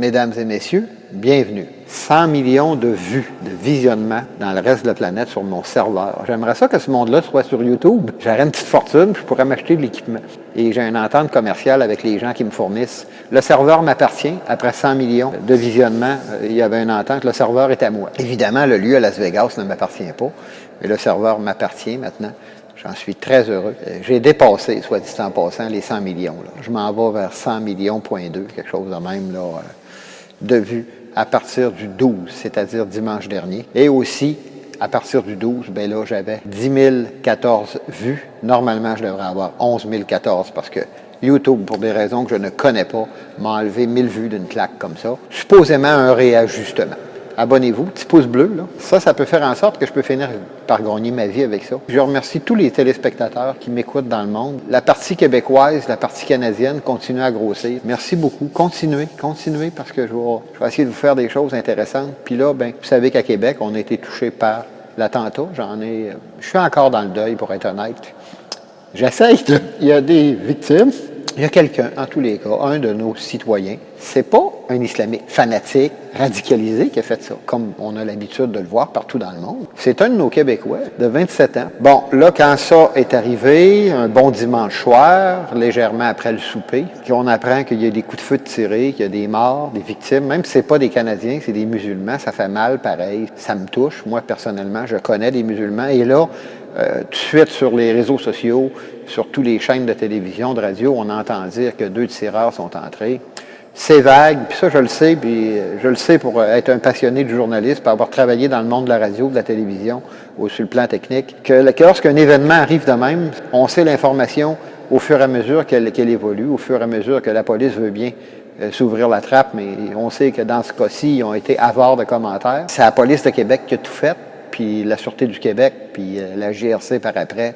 Mesdames et messieurs, bienvenue. 100 millions de vues, de visionnements dans le reste de la planète sur mon serveur. J'aimerais ça que ce monde-là soit sur YouTube. J'aurais une petite fortune, puis je pourrais m'acheter de l'équipement. Et j'ai une entente commerciale avec les gens qui me fournissent. Le serveur m'appartient. Après 100 millions de visionnements, il y avait une entente. Le serveur est à moi. Évidemment, le lieu à Las Vegas ne m'appartient pas, mais le serveur m'appartient maintenant. J'en suis très heureux. J'ai dépassé, soit dit en passant, les 100 millions. Là. Je m'en vais vers 100 millions,2, quelque chose de même, là, de vues à partir du 12, c'est-à-dire dimanche dernier. Et aussi, à partir du 12, bien là, j'avais 10 014 vues. Normalement, je devrais avoir 11 014 parce que YouTube, pour des raisons que je ne connais pas, m'a enlevé 1000 vues d'une claque comme ça. Supposément un réajustement. Abonnez-vous, petit pouce bleu, là. Ça peut faire en sorte que je peux finir par gagner ma vie avec ça. Je remercie tous les téléspectateurs qui m'écoutent dans le monde. La partie québécoise, la partie canadienne continue à grossir. Merci beaucoup. Continuez parce que je vais essayer de vous faire des choses intéressantes. Puis là, ben, vous savez qu'à Québec, on a été touché par l'attentat. Je suis encore dans le deuil, pour être honnête. Il y a des victimes. Il y a quelqu'un, en tous les cas, un de nos citoyens. C'est pas un islamique fanatique, radicalisé qui a fait ça, comme on a l'habitude de le voir partout dans le monde. C'est un de nos Québécois de 27 ans. Bon, là, quand ça est arrivé, un bon dimanche soir, légèrement après le souper, on apprend qu'il y a des coups de feu tirés, qu'il y a des morts, des victimes, même si c'est pas des Canadiens, c'est des musulmans, ça fait mal pareil. Ça me touche. Moi, personnellement, je connais des musulmans. Et là, tout de suite sur les réseaux sociaux, sur toutes les chaînes de télévision, de radio, on entend dire que 2 tireurs sont entrés. C'est vague, puis ça, je le sais, puis je le sais pour être un passionné du journalisme, pour avoir travaillé dans le monde de la radio, de la télévision, ou sur le plan technique, que lorsqu'un événement arrive de même, on sait l'information au fur et à mesure qu'elle évolue, au fur et à mesure que la police veut bien s'ouvrir la trappe, mais on sait que dans ce cas-ci, ils ont été avares de commentaires. C'est la police de Québec qui a tout fait, puis la Sûreté du Québec, puis la GRC par après,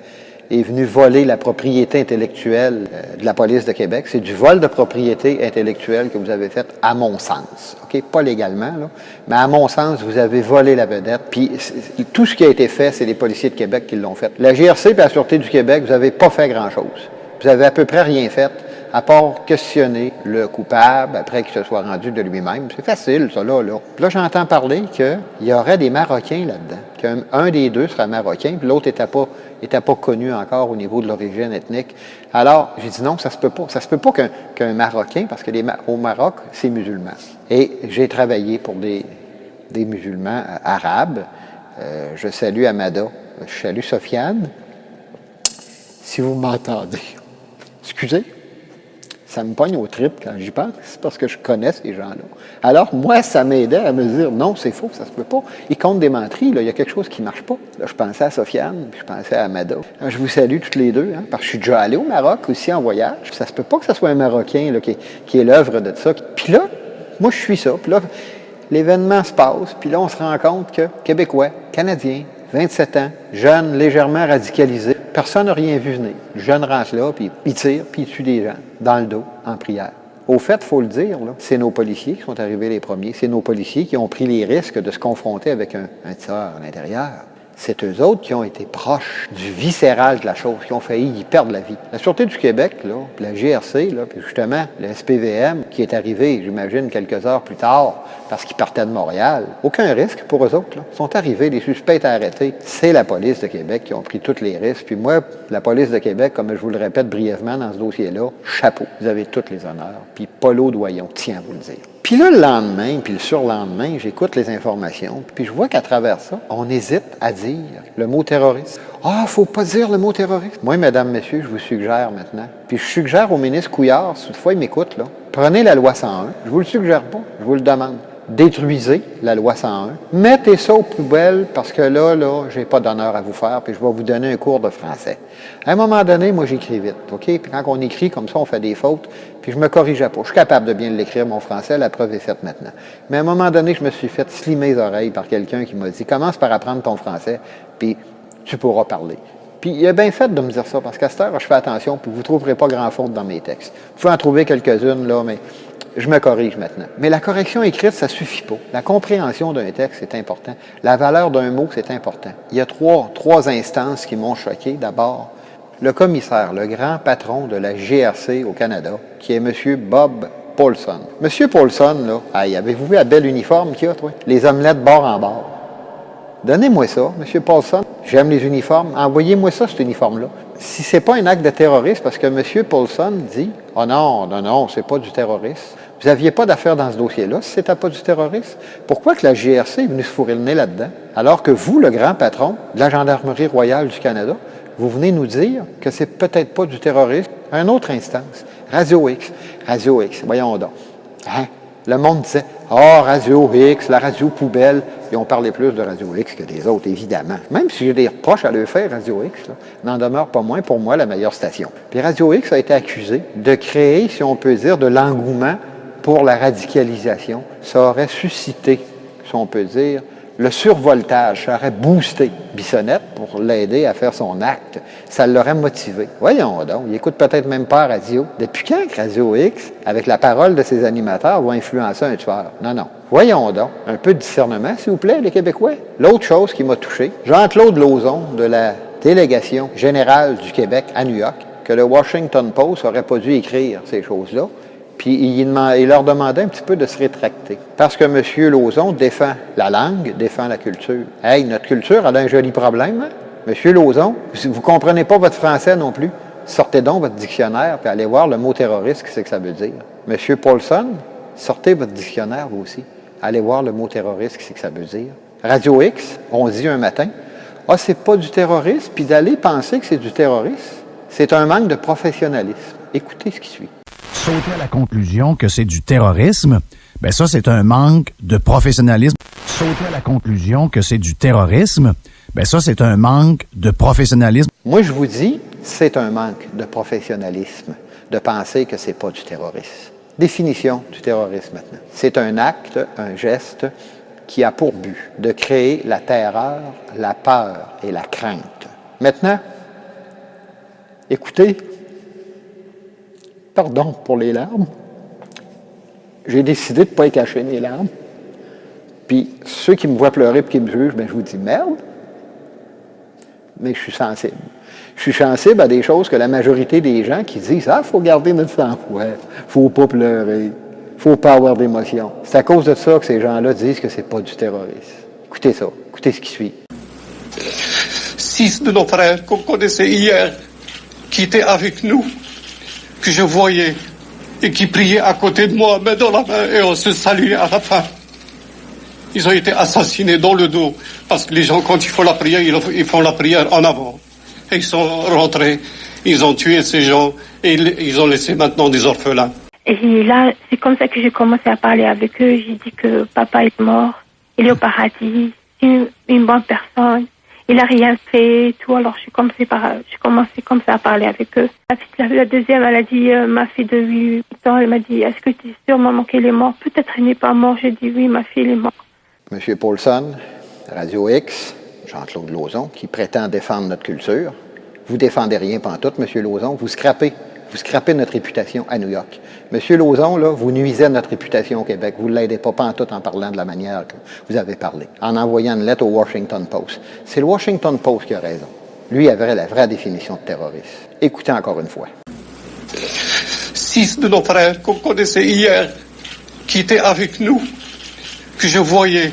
est venu voler la propriété intellectuelle de la police de Québec. C'est du vol de propriété intellectuelle que vous avez fait, à mon sens. OK? Pas légalement, là, mais à mon sens, vous avez volé la vedette. Puis tout ce qui a été fait, c'est les policiers de Québec qui l'ont fait. La GRC et la Sûreté du Québec, vous n'avez pas fait grand-chose. Vous avez à peu près rien fait, à part questionner le coupable après qu'il se soit rendu de lui-même. C'est facile, ça, là. Puis là, j'entends parler qu'il y aurait des Marocains là-dedans, qu'un des deux serait Marocain, puis l'autre n'était pas connu encore au niveau de l'origine ethnique. Alors, j'ai dit non, ça se peut pas. Ça se peut pas qu'un Marocain, parce que au Maroc, c'est musulman. Et j'ai travaillé pour des musulmans arabes. Je salue Amada, je salue Sofiane. Si vous m'entendez, excusez, ça me pogne aux tripes quand j'y pense, c'est parce que je connais ces gens-là. Alors, moi, ça m'aidait à me dire, non, c'est faux, ça se peut pas. Ils comptent des menteries, là, il y a quelque chose qui marche pas. Là, je pensais à Sofiane, puis je pensais à Amada. Je vous salue toutes les deux, hein, parce que je suis déjà allé au Maroc aussi en voyage. Ça se peut pas que ce soit un Marocain là, qui est l'œuvre de ça. Puis là, moi, je suis ça. Puis là, l'événement se passe, puis là, on se rend compte que Québécois, Canadiens, 27 ans, jeune, légèrement radicalisé. Personne n'a rien vu venir. Le jeune rentre là, puis il tire, puis il tue des gens, dans le dos, en prière. Au fait, il faut le dire, là, c'est nos policiers qui sont arrivés les premiers. C'est nos policiers qui ont pris les risques de se confronter avec un tireur à l'intérieur. C'est eux autres qui ont été proches du viscéral de la chose, qui ont failli y perdre la vie. La Sûreté du Québec, là, puis la GRC, là, puis justement le SPVM, qui est arrivé, j'imagine, quelques heures plus tard, parce qu'ils partaient de Montréal, aucun risque pour eux autres. Là. Ils sont arrivés, les suspects étaient arrêtés. C'est la police de Québec qui ont pris tous les risques. Puis moi, la police de Québec, comme je vous le répète brièvement dans ce dossier-là, chapeau, vous avez tous les honneurs. Puis Paulo Doyon tient à vous le dire. Puis là, le lendemain, puis le surlendemain, j'écoute les informations, puis je vois qu'à travers ça, on hésite à dire le mot terroriste. Ah, faut pas dire le mot terroriste. Moi, mesdames, messieurs, je vous suggère maintenant, puis je suggère au ministre Couillard, si toutefois il m'écoute, là, prenez la loi 101, je vous le suggère pas, je vous le demande. Détruisez la loi 101. Mettez ça aux poubelles parce que là, j'ai pas d'honneur à vous faire puis je vais vous donner un cours de français. À un moment donné, moi, j'écris vite, OK? Puis quand on écrit comme ça, on fait des fautes, puis je me corrigeais pas. Je suis capable de bien l'écrire, mon français, la preuve est faite maintenant. Mais à un moment donné, je me suis fait slimer les oreilles par quelqu'un qui m'a dit « Commence par apprendre ton français, puis tu pourras parler. » Puis il a bien fait de me dire ça, parce qu'à cette heure, je fais attention, puis vous ne trouverez pas grand faute dans mes textes. Vous pouvez en trouver quelques-unes, là, mais je me corrige maintenant. Mais la correction écrite, ça ne suffit pas. La compréhension d'un texte, c'est important. La valeur d'un mot, c'est important. Il y a trois instances qui m'ont choqué. D'abord, le commissaire, le grand patron de la GRC au Canada, qui est M. Bob Paulson. Monsieur Paulson, là, hey, avez-vous vu la belle uniforme qu'il y a, toi? Les omelettes bord en bord. Donnez-moi ça, Monsieur Paulson. J'aime les uniformes. Envoyez-moi ça, cet uniforme-là. Si c'est pas un acte de terrorisme, parce que Monsieur Paulson dit « Oh non, c'est pas du terrorisme. » Vous n'aviez pas d'affaires dans ce dossier-là si c'était pas du terrorisme. Pourquoi que la GRC est venue se fourrer le nez là-dedans? Alors que vous, le grand patron de la Gendarmerie royale du Canada, vous venez nous dire que c'est peut-être pas du terrorisme. À une autre instance, Radio X, voyons donc. Hein? Le monde disait « Ah, Radio X, la radio poubelle. » Ils ont parlé plus de Radio X que des autres, évidemment. Même si j'ai des reproches à leur faire, Radio X, là, n'en demeure pas moins pour moi la meilleure station. Puis Radio X a été accusé de créer, si on peut dire, de l'engouement pour la radicalisation. Ça aurait suscité, si on peut dire, le survoltage. Ça aurait boosté Bissonnette pour l'aider à faire son acte. Ça l'aurait motivé. Voyons donc, il écoute peut-être même pas la radio. Depuis quand que Radio X, avec la parole de ses animateurs, va influencer un tueur? Non. Voyons donc, un peu de discernement, s'il vous plaît, les Québécois. L'autre chose qui m'a touché, Jean-Claude Lauzon, de la délégation générale du Québec à New York, que le Washington Post n'aurait pas dû écrire ces choses-là, puis il leur demandait un petit peu de se rétracter. Parce que M. Lauzon défend la langue, défend la culture. Hey, notre culture, elle a un joli problème, hein? M. Lauzon, vous ne comprenez pas votre français non plus. Sortez donc votre dictionnaire, puis allez voir le mot terroriste, qu'est-ce que ça veut dire. M. Paulson, sortez votre dictionnaire, vous aussi. Allez voir le mot terroriste, qu'est-ce que ça veut dire. Radio X, on dit un matin, « Ah, c'est pas du terrorisme », puis d'aller penser que c'est du terrorisme, c'est un manque de professionnalisme. Écoutez ce qui suit. Sauter à la conclusion que c'est du terrorisme, ben ça, c'est un manque de professionnalisme. Sauter à la conclusion que c'est du terrorisme, ben ça, c'est un manque de professionnalisme. Moi, je vous dis, c'est un manque de professionnalisme de penser que c'est pas du terrorisme. Définition du terrorisme maintenant. C'est un acte, un geste qui a pour but de créer la terreur, la peur et la crainte. Maintenant, écoutez, pardon pour les larmes, j'ai décidé de ne pas y cacher mes larmes. Puis ceux qui me voient pleurer et qui me jugent, ben, je vous dis merde, mais je suis sensible. Je suis sensible à des choses que la majorité des gens qui disent « Ah, il faut garder notre sang-froid, il ne faut pas pleurer, il ne faut pas avoir d'émotion. » C'est à cause de ça que ces gens-là disent que c'est pas du terrorisme. Écoutez ça, écoutez ce qui suit. 6 de nos frères qu'on connaissait hier, qui étaient avec nous, que je voyais et qui priaient à côté de moi, main dans la main, et on se saluait à la fin. Ils ont été assassinés dans le dos, parce que les gens, quand ils font la prière, ils font la prière en avant. Et ils sont rentrés, ils ont tué ces gens, et ils ont laissé maintenant des orphelins. Et là, c'est comme ça que j'ai commencé à parler avec eux. J'ai dit que papa est mort, il est au paradis, c'est une bonne personne. Il n'a rien fait et tout, alors j'ai commencé comme ça à parler avec eux. La deuxième, elle a dit, ma fille de 8 ans, elle m'a dit, est-ce que tu es sûre, maman, qu'elle est morte? Peut-être elle n'est pas morte. J'ai dit, oui, ma fille, elle est morte. M. Paulson, Radio X, Jean-Claude Lauzon, qui prétend défendre notre culture. Vous ne défendez rien pantoute, M. Lauzon, vous scrapez notre réputation à New York. M. Lauzon, là, vous nuisez à notre réputation au Québec. Vous ne l'aidez pas pantoute en parlant de la manière que vous avez parlé, en envoyant une lettre au Washington Post. C'est le Washington Post qui a raison. Lui avait la vraie définition de terrorisme. Écoutez encore une fois. 6 de nos frères qu'on connaissait hier, qui étaient avec nous, que je voyais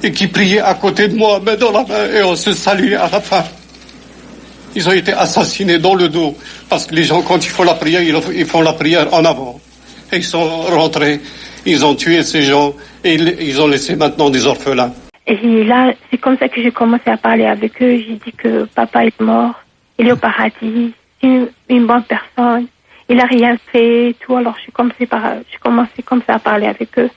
et qui priaient à côté de moi, main dans la main, et on se saluait à la fin. Ils ont été assassinés dans le dos, parce que les gens, quand ils font la prière, ils font la prière en avant. Et ils sont rentrés, ils ont tué ces gens, et ils ont laissé maintenant des orphelins. Et là, c'est comme ça que j'ai commencé à parler avec eux. J'ai dit que papa est mort, il est au paradis, c'est une bonne personne. Il n'a rien fait et tout, alors j'ai commencé comme ça à parler avec eux.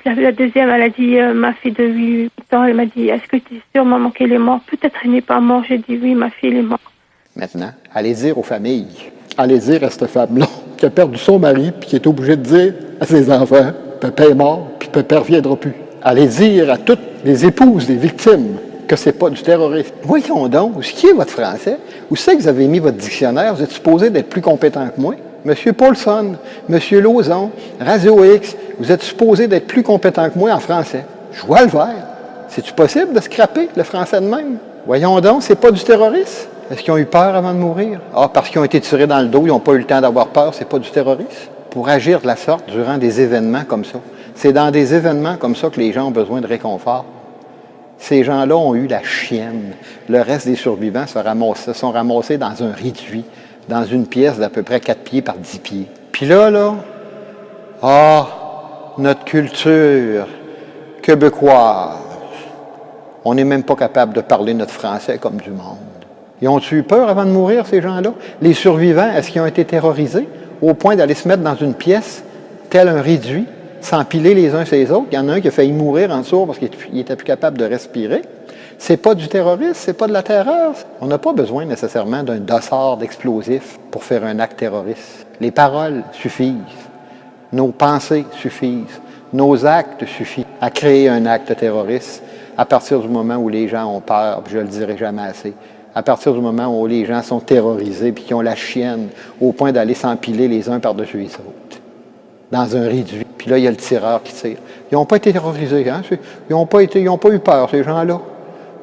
La deuxième, elle a dit, ma fille de 8 ans, elle m'a dit, est-ce que tu es sûre, maman, qu'elle est morte? Peut-être elle n'est pas morte. J'ai dit, oui, ma fille, elle est morte. Maintenant, allez dire aux familles, allez dire à cette femme-là qui a perdu son mari puis qui est obligée de dire à ses enfants, papa est mort puis papa ne reviendra plus. Allez dire à toutes les épouses des victimes que c'est pas du terrorisme. Voyons donc, où est votre français? Où c'est que vous avez mis votre dictionnaire? Vous êtes supposé d'être plus compétent que moi? Monsieur Paulson, Monsieur Lauzon, Radio X, vous êtes supposé d'être plus compétent que moi en français. Je vois le vert. C'est-tu possible de scraper le français de même? Voyons donc, c'est pas du terrorisme? Est-ce qu'ils ont eu peur avant de mourir? Ah, parce qu'ils ont été tirés dans le dos, ils n'ont pas eu le temps d'avoir peur, c'est pas du terrorisme? pour agir de la sorte durant des événements comme ça. C'est dans des événements comme ça que les gens ont besoin de réconfort. Ces gens-là ont eu la chienne. Le reste des survivants se sont ramassés dans un réduit, dans une pièce d'à peu près 4 pieds par 10 pieds. Puis là, notre culture québécoise, on n'est même pas capable de parler notre français comme du monde. Ils ont eu peur avant de mourir, ces gens-là? Les survivants, est-ce qu'ils ont été terrorisés au point d'aller se mettre dans une pièce, tel un réduit, s'empiler les uns sur les autres? Il y en a un qui a failli mourir en dessous parce qu'il n'était plus capable de respirer. C'est pas du terrorisme, c'est pas de la terreur. On n'a pas besoin nécessairement d'un dossard d'explosifs pour faire un acte terroriste. Les paroles suffisent. Nos pensées suffisent. Nos actes suffisent à créer un acte terroriste à partir du moment où les gens ont peur, puis je le dirai jamais assez. À partir du moment où les gens sont terrorisés puis qu'ils ont la chienne au point d'aller s'empiler les uns par-dessus les autres, dans un réduit. Puis là, il y a le tireur qui tire. Ils n'ont pas été terrorisés, hein? Ils n'ont pas eu peur, ces gens-là.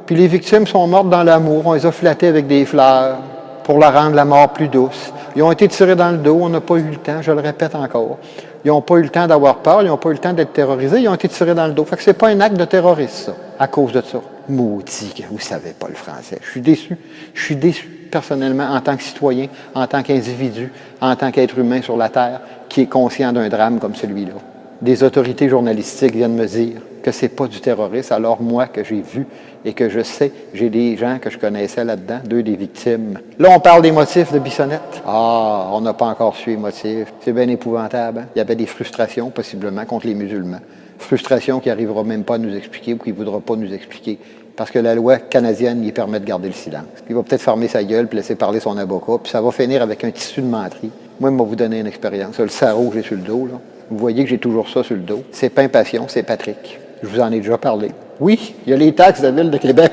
Puis les victimes sont mortes dans l'amour. On les a flattées avec des fleurs pour leur rendre la mort plus douce. Ils ont été tirés dans le dos. On n'a pas eu le temps, je le répète encore. Ils n'ont pas eu le temps d'avoir peur. Ils n'ont pas eu le temps d'être terrorisés. Ils ont été tirés dans le dos. Fait que c'est pas un acte de terrorisme, ça, à cause de ça. Maudit que vous ne savez pas le français. Je suis déçu. Je suis déçu, personnellement, en tant que citoyen, en tant qu'individu, en tant qu'être humain sur la Terre, qui est conscient d'un drame comme celui-là. Des autorités journalistiques viennent me dire que c'est pas du terrorisme, alors moi, que j'ai vu et que je sais, j'ai des gens que je connaissais là-dedans, 2 des victimes. Là, on parle des motifs de Bissonnette. Ah, on n'a pas encore su les motifs. C'est bien épouvantable. Hein? Il y avait des frustrations, possiblement, contre les musulmans. Frustration qui n'arrivera même pas à nous expliquer ou qui ne voudra pas nous expliquer. Parce que la loi canadienne lui permet de garder le silence. Il va peut-être fermer sa gueule puis laisser parler son avocat, puis ça va finir avec un tissu de menterie. Moi, je vais vous donner une expérience. Le sarrau que j'ai sur le dos, là. Vous voyez que j'ai toujours ça sur le dos. C'est pas Passion, c'est Patrick. Je vous en ai déjà parlé. Oui, il y a les taxes de la Ville de Québec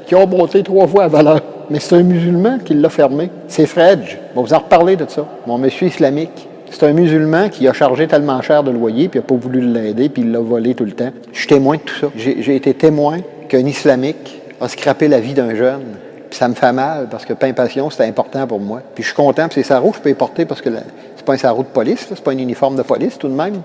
qui ont monté 3 fois à valeur. Mais c'est un musulman qui l'a fermé. C'est Fredge. On va vous en reparler de ça. Mon monsieur islamique. C'est un musulman qui a chargé tellement cher de loyer, puis il n'a pas voulu l'aider, puis il l'a volé tout le temps. Je suis témoin de tout ça. J'ai été témoin qu'un islamique a scrappé la vie d'un jeune. Puis ça me fait mal, parce que pain passion, c'était important pour moi. Puis je suis content, puis ces sarraux, je peux les porter, parce que c'est pas un sarrau de police, c'est pas un uniforme de police tout de même.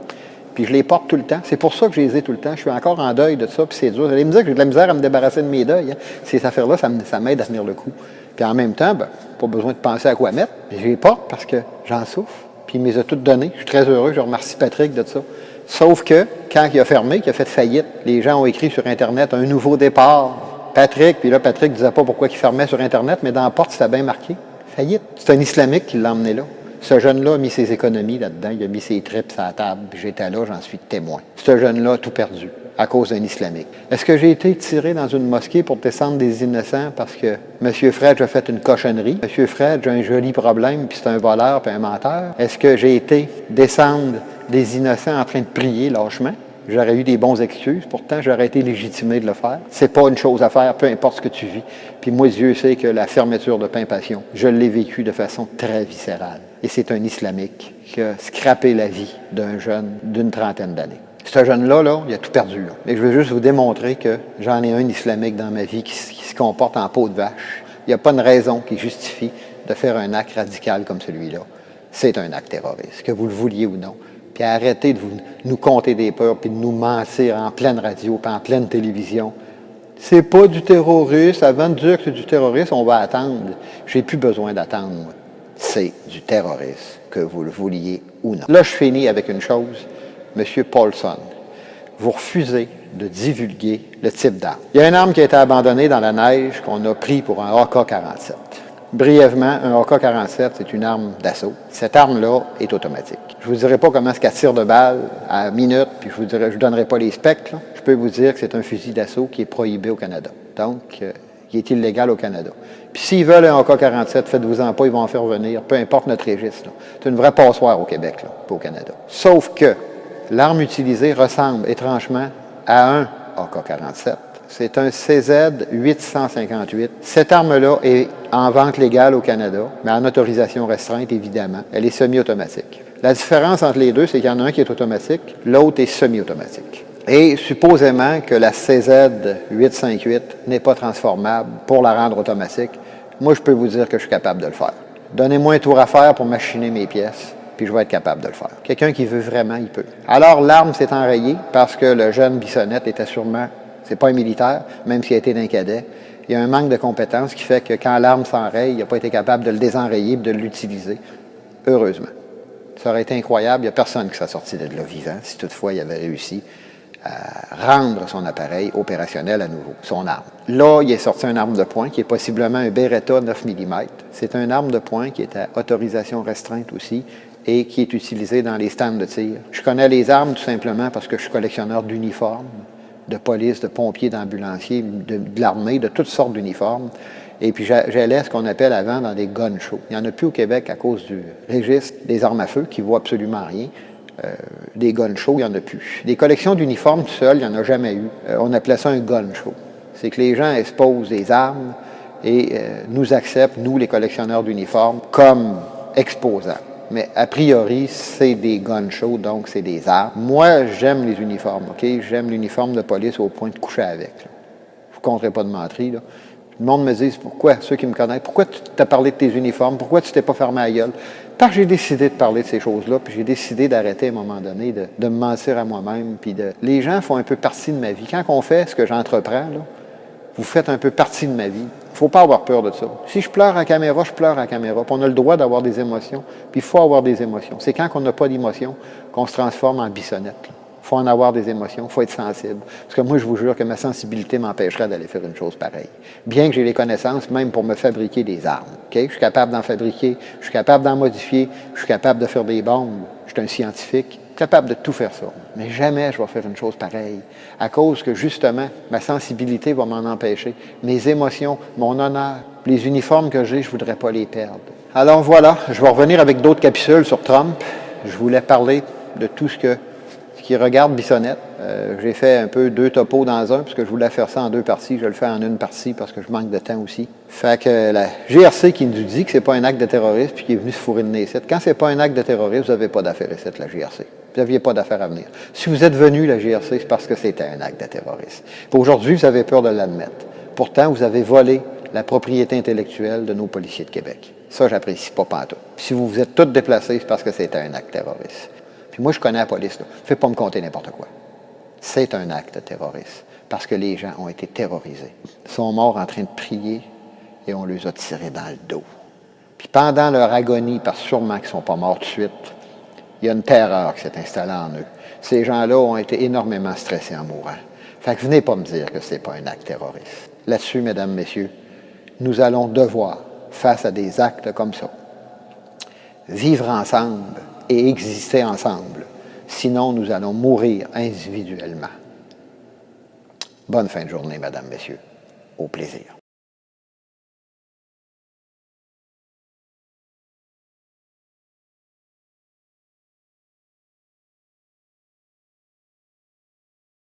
Puis je les porte tout le temps. C'est pour ça que je les ai tout le temps. Je suis encore en deuil de ça, puis c'est dur. Vous allez me dire que j'ai de la misère à me débarrasser de mes deuils. Hein. Ces affaires-là, ça m'aide à tenir le coup. Puis en même temps, pas besoin de penser à quoi mettre. Je les porte parce que j'en souffre. Puis il me les a toutes données. Je suis très heureux. Je remercie Patrick de ça. Sauf que, quand il a fermé, qu'il a fait faillite, les gens ont écrit sur Internet « Un nouveau départ ». Patrick, puis là, Patrick ne disait pas pourquoi il fermait sur Internet, mais dans la porte, c'était bien marqué. Faillite. C'est un islamique qui l'a emmené là. Ce jeune-là a mis ses économies là-dedans, il a mis ses tripes sur la table, puis j'étais là, j'en suis témoin. Ce jeune-là a tout perdu à cause d'un islamique. Est-ce que j'ai été tiré dans une mosquée pour descendre des innocents parce que M. Fredge a fait une cochonnerie? M. Fredge a un joli problème, puis c'est un voleur, puis un menteur. Est-ce que j'ai été descendre des innocents en train de prier lâchement? J'aurais eu des bons excuses, pourtant j'aurais été légitimé de le faire. C'est pas une chose à faire, peu importe ce que tu vis. Puis moi, Dieu sait que la fermeture de Pain Passion, je l'ai vécu de façon très viscérale. Et c'est un islamique qui a scrappé la vie d'un jeune d'une 30aine d'années. Ce jeune-là, il a tout perdu. Là. Et je veux juste vous démontrer que j'en ai un islamique dans ma vie qui se comporte en peau de vache. Il n'y a pas une raison qui justifie de faire un acte radical comme celui-là. C'est un acte terroriste, que vous le vouliez ou non. Puis arrêtez de nous conter des peurs puis de nous mentir en pleine radio puis en pleine télévision. C'est pas du terrorisme. Avant de dire que c'est du terrorisme, on va attendre. J'ai plus besoin d'attendre, moi. C'est du terrorisme, que vous le vouliez ou non. Là, je finis avec une chose. Monsieur Paulson, vous refusez de divulguer le type d'arme. Il y a une arme qui a été abandonnée dans la neige qu'on a pris pour un AK-47. Brièvement, un AK-47, c'est une arme d'assaut. Cette arme-là est automatique. Je ne vous dirai pas comment est-ce qu'elle tire de balle à minute, puis je ne vous donnerai pas les specs. Là. Je peux vous dire que c'est un fusil d'assaut qui est prohibé au Canada. Donc, qui est illégal au Canada. Puis s'ils veulent un AK-47, faites-vous-en pas, ils vont en faire venir, peu importe notre registre. Là. C'est une vraie passoire au Québec, là, pas au Canada. Sauf que l'arme utilisée ressemble étrangement à un AK-47. C'est un CZ-858. Cette arme-là est en vente légale au Canada, mais en autorisation restreinte, évidemment. Elle est semi-automatique. La différence entre les deux, c'est qu'il y en a un qui est automatique, l'autre est semi-automatique. Et supposément que la CZ-858 n'est pas transformable pour la rendre automatique. Moi, je peux vous dire que je suis capable de le faire. Donnez-moi un tour à faire pour machiner mes pièces. puis je vais être capable de le faire. Quelqu'un qui veut vraiment, il peut. Alors, l'arme s'est enrayée parce que le jeune Bissonnette était sûrement, c'est pas un militaire, même s'il a été d'un cadet. Il y a un manque de compétences qui fait que quand l'arme s'enraye, il n'a pas été capable de le désenrayer et de l'utiliser. Heureusement. Ça aurait été incroyable. Il n'y a personne qui s'est sorti de là vivant, si toutefois il avait réussi à rendre son appareil opérationnel à nouveau, son arme. Là, il est sorti une arme de poing qui est possiblement un Beretta 9 mm. C'est une arme de poing qui est à autorisation restreinte aussi et qui est utilisée dans les stands de tir. Je connais les armes tout simplement parce que je suis collectionneur d'uniformes, de police, de pompiers, d'ambulanciers, de l'armée, de toutes sortes d'uniformes. Et puis j'allais ce qu'on appelle avant dans des gun shows. Il n'y en a plus au Québec à cause du registre des armes à feu qui ne vaut absolument rien. Des gun shows, il n'y en a plus. Des collections d'uniformes tout seul, il n'y en a jamais eu. On appelait ça un gun show. C'est que les gens exposent des armes et nous acceptent, nous les collectionneurs d'uniformes, comme exposants. Mais a priori, c'est des gun shows, donc c'est des armes. Moi, j'aime les uniformes, OK? J'aime l'uniforme de police au point de coucher avec. Là. Je ne compterai pas de menterie, là. Le monde me dit, pourquoi, ceux qui me connaissent, pourquoi tu t'as parlé de tes uniformes, pourquoi tu t'es pas fermé la gueule? Parce que j'ai décidé de parler de ces choses-là, puis j'ai décidé d'arrêter à un moment donné, de me mentir à moi-même. Puis les gens font un peu partie de ma vie. Quand on fait ce que j'entreprends, là, vous faites un peu partie de ma vie. Il ne faut pas avoir peur de ça. Si je pleure à la caméra, je pleure à la caméra. Puis on a le droit d'avoir des émotions, puis il faut avoir des émotions. C'est quand on n'a pas d'émotions qu'on se transforme en Bissonnette. Il faut en avoir des émotions, il faut être sensible. Parce que moi, je vous jure que ma sensibilité m'empêcherait d'aller faire une chose pareille. Bien que j'ai les connaissances, même pour me fabriquer des armes. Okay? Je suis capable d'en fabriquer, je suis capable d'en modifier, je suis capable de faire des bombes. Je suis un scientifique, je suis capable de tout faire ça. Mais jamais je vais faire une chose pareille. À cause que, justement, ma sensibilité va m'en empêcher. Mes émotions, mon honneur, les uniformes que j'ai, je ne voudrais pas les perdre. Alors voilà, je vais revenir avec d'autres capsules sur Trump. Je voulais parler de tout ce qui regarde Bissonnette. J'ai fait un peu 2 topos dans un, parce que je voulais faire ça en 2 parties. Je le fais en une partie parce que je manque de temps aussi. Fait que la GRC qui nous dit que c'est pas un acte de terrorisme puis qui est venu se fourrer de nez ici. Quand c'est pas un acte de terrorisme, vous n'avez pas d'affaire ici, la GRC. Vous n'aviez pas d'affaire à venir. Si vous êtes venu, la GRC, c'est parce que c'était un acte de terrorisme. Puis aujourd'hui, vous avez peur de l'admettre. Pourtant, vous avez volé la propriété intellectuelle de nos policiers de Québec. Ça, j'apprécie pas pantoute. Si vous vous êtes tous déplacés, c'est parce que c'était un acte terroriste. Puis moi, je connais la police, là. Faites pas me compter n'importe quoi. C'est un acte terroriste, parce que les gens ont été terrorisés. Ils sont morts en train de prier et on les a tirés dans le dos. Puis pendant leur agonie, parce que sûrement qu'ils ne sont pas morts tout de suite, il y a une terreur qui s'est installée en eux. Ces gens-là ont été énormément stressés en mourant. Fait que venez pas me dire que ce n'est pas un acte terroriste. Là-dessus, mesdames, messieurs, nous allons devoir, face à des actes comme ça, vivre ensemble et exister ensemble. Sinon, nous allons mourir individuellement. Bonne fin de journée, mesdames, messieurs. Au plaisir.